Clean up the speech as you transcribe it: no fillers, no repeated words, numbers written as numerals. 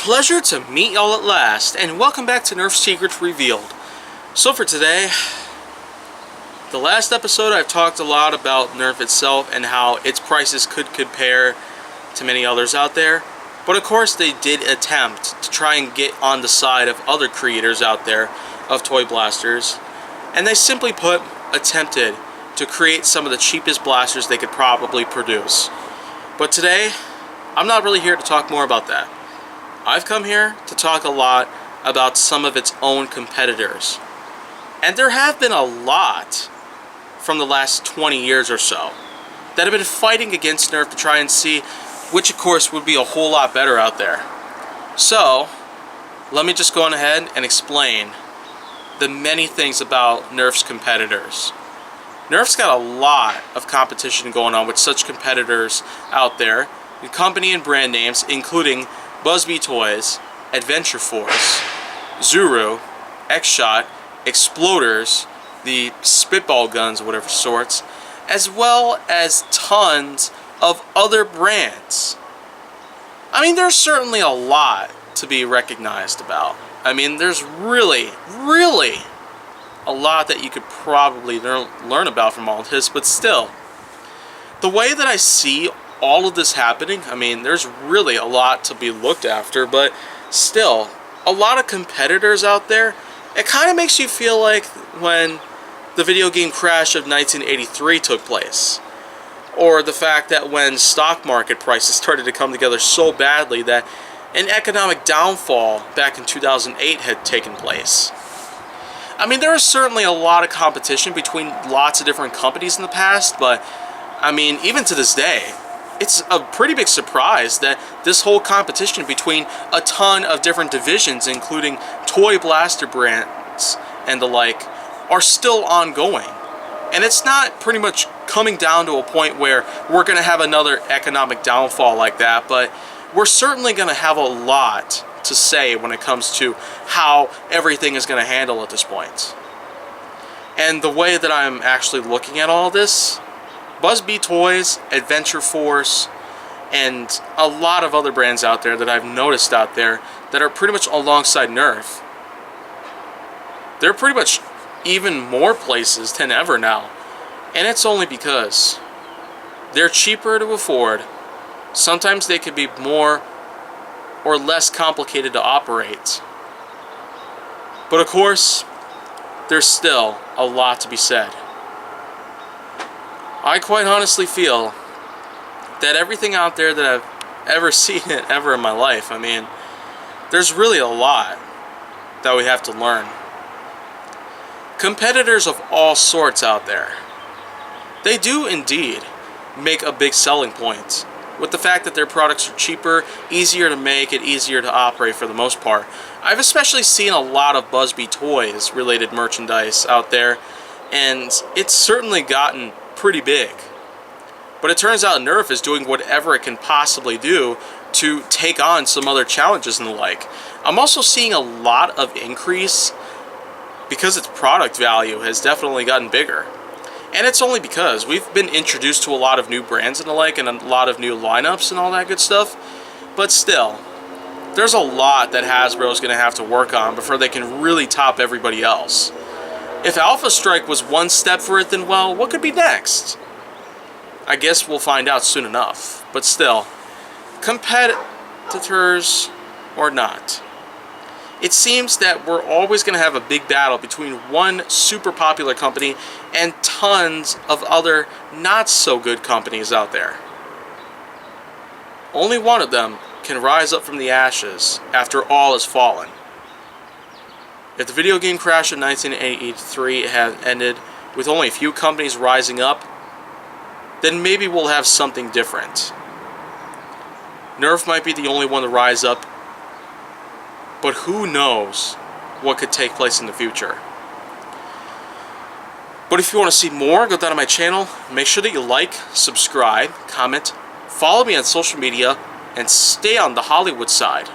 pleasure to meet y'all at last, and welcome back to Nerf Secrets Revealed. So for today, the last episode I've talked a lot about Nerf itself and how its prices could compare to many others out there. But of course they did attempt to try and get on the side of other creators out there of toy blasters. And they simply put, attempted to create some of the cheapest blasters they could probably produce. But today, I'm not really here to talk more about that. I've come here to talk a lot about some of its own competitors. And there have been a lot from the last 20 years or so that have been fighting against Nerf to try and see which, of course, would be a whole lot better out there. So, let me just go on ahead and explain the many things about Nerf's competitors. Nerf's got a lot of competition going on with such competitors out there, company and brand names including Busby Toys, Adventure Force, Zuru, X-Shot, Exploders, the spitball guns of whatever sorts, as well as tons of other brands. I mean, there's certainly a lot to be recognized about. I mean, there's really a lot that you could probably learn about from all of this, but still, the way that I see all of this happening, I mean, there's really a lot to be looked after, but still, a lot of competitors out there. It kind of makes you feel like when the video game crash of 1983 took place, or the fact that when stock market prices started to come together so badly that an economic downfall back in 2008 had taken place. I mean, there is certainly a lot of competition between lots of different companies in the past, but I mean, even to this day, it's a pretty big surprise that this whole competition between a ton of different divisions, including toy blaster brands and the like, are still ongoing. And it's not pretty much coming down to a point where we're going to have another economic downfall like that, but we're certainly going to have a lot to say when it comes to how everything is going to handle at this point. And the way that I'm actually looking at all this, Busby Toys, Adventure Force, and a lot of other brands out there that I've noticed out there that are pretty much alongside Nerf, they're pretty much even more places than ever now. And it's only because they're cheaper to afford. Sometimes they could be more or less complicated to operate. But of course, there's still a lot to be said. I quite honestly feel that everything out there that I've ever seen ever in my life, I mean, there's really a lot that we have to learn. Competitors of all sorts out there, they do indeed make a big selling point with the fact that their products are cheaper, easier to make, and easier to operate for the most part. I've especially seen a lot of Busby Toys related merchandise out there, and it's certainly gotten pretty big. But it turns out Nerf is doing whatever it can possibly do to take on some other challenges and the like. I'm also seeing a lot of increase because its product value has definitely gotten bigger. And it's only because we've been introduced to a lot of new brands and the like, and a lot of new lineups and all that good stuff. But still, there's a lot that Hasbro is going to have to work on before they can really top everybody else. If Alpha Strike was one step for it, then well, what could be next? I guess we'll find out soon enough. But still, competitors or not, it seems that we're always going to have a big battle between one super popular company and tons of other not so good companies out there. Only one of them can rise up from the ashes after all is fallen. If the video game crash of 1983 had ended with only a few companies rising up, then maybe we'll have something different. Nerf might be the only one to rise up, but who knows what could take place in the future. But if you want to see more, go down to my channel. Make sure that you like, subscribe, comment, follow me on social media, and stay on the Hollywood side.